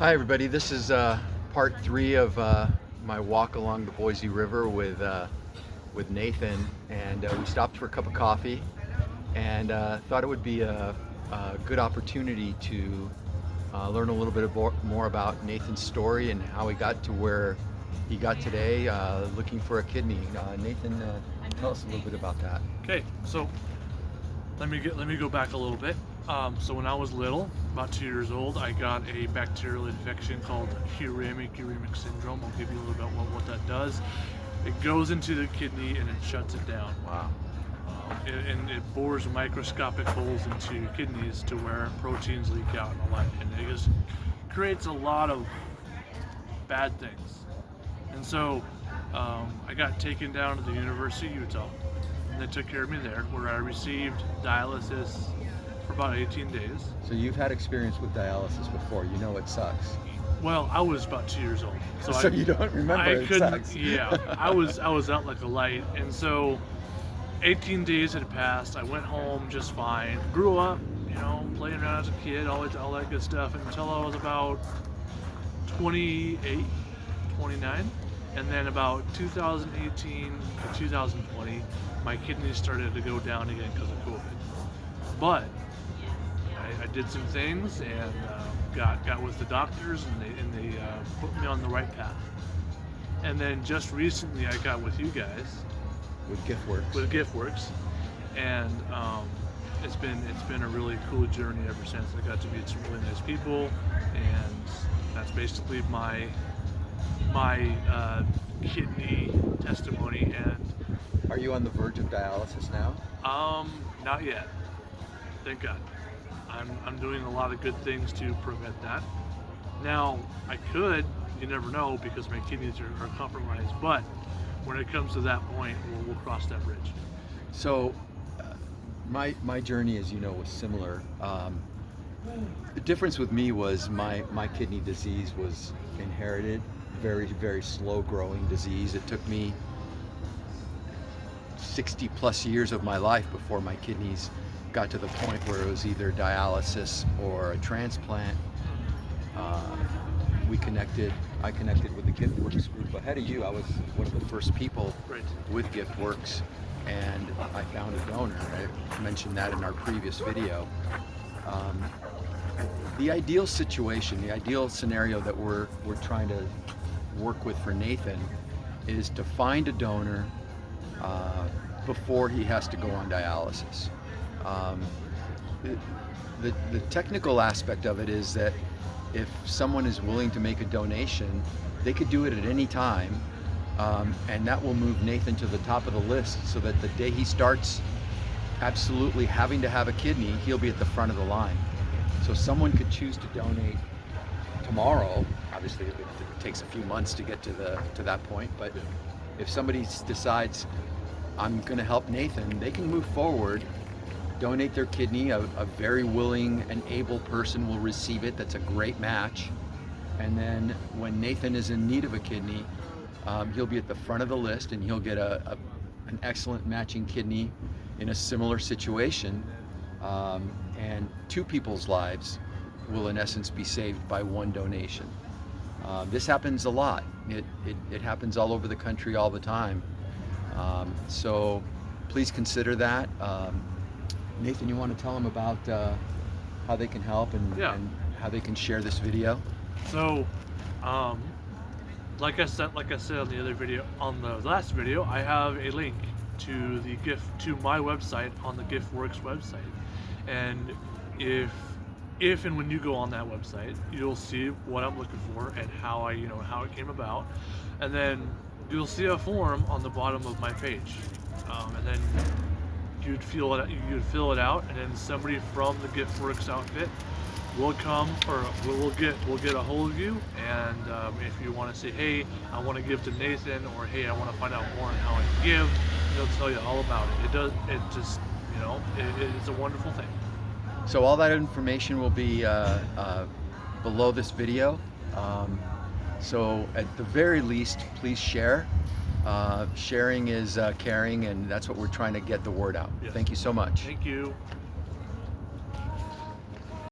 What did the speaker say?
Hi everybody, this is part 3 of my walk along the Boise River with Nathan, and we stopped for a cup of coffee and thought it would be a good opportunity to learn a little bit more about Nathan's story and how he got to where he got today, looking for a kidney. Nathan, tell us a little bit about that. Okay, so let me go back a little bit. So when I was little, about 2 years old, I got a bacterial infection called uremic syndrome. I'll give you a little bit what that does. It goes into the kidney and it shuts it down. Wow. And it bores microscopic holes into your kidneys to where proteins leak out and all that, and it just creates a lot of bad things. And so I got taken down to the University of Utah, and they took care of me there, where I received dialysis for about 18 days. So you've had experience with dialysis before, you know it sucks. Well, I was about 2 years old, So you don't remember I it couldn't. sucks. Yeah, I was out like a light, and so 18 days had passed. I went home just fine. Grew up, playing around as a kid, all that good stuff, until I was about 28, 29. And then about 2018 to 2020, my kidneys started to go down again because of COVID. But I did some things and got with the doctors, and they put me on the right path. And then just recently, I got with you guys With GiftWorks. GiftWorks, and it's been a really cool journey ever since. I got to meet some really nice people, and that's basically my kidney testimony. And Are you on the verge of dialysis now? not yet, thank God. I'm doing a lot of good things to prevent that. Now I could, you never know, because my kidneys are compromised, but when it comes to that point, we'll cross that bridge. So, my journey, as you know, was similar. The difference with me was my kidney disease was inherited, very, very slow growing disease. It took me 60 plus years of my life before my kidneys got to the point where it was either dialysis or a transplant. I connected with the GiftWorks group ahead of you. I was one of the first people Right. with GiftWorks, and I found a donor. I mentioned that in our previous video. The ideal situation, the ideal scenario that we're trying to work with for Nathan is to find a donor before he has to go on dialysis. The technical aspect of it is that if someone is willing to make a donation, they could do it at any time, and that will move Nathan to the top of the list, so that the day he starts absolutely having to have a kidney, he'll be at the front of the line. So someone could choose to donate tomorrow. Obviously it takes a few months to get to that point, but if somebody decides, I'm going to help Nathan, they can move forward, donate their kidney. A very willing and able person will receive it. That's a great match. And then when Nathan is in need of a kidney, he'll be at the front of the list, and he'll get an excellent matching kidney in a similar situation. And two people's lives will in essence be saved by one donation. This happens a lot. It happens all over the country all the time. So please consider that. Nathan, you want to tell them about how they can help and how they can share this video? So, like I said on the other video, on the last video, I have a link to to my website on the GiftWorks website, and if and when you go on that website, you'll see what I'm looking for and how how it came about, and then you'll see a form on the bottom of my page, and then you'd fill it out, and then somebody from the GiftWorks outfit will come, or we'll get a hold of you, and if you want to say, hey, I want to give to Nathan, or hey, I want to find out more on how I can give, they'll tell you all about it. It's a wonderful thing. So all that information will be below this video. So at the very least, please share. Sharing is caring, and that's what we're trying to get the word out. Yes. Thank you so much. Thank you.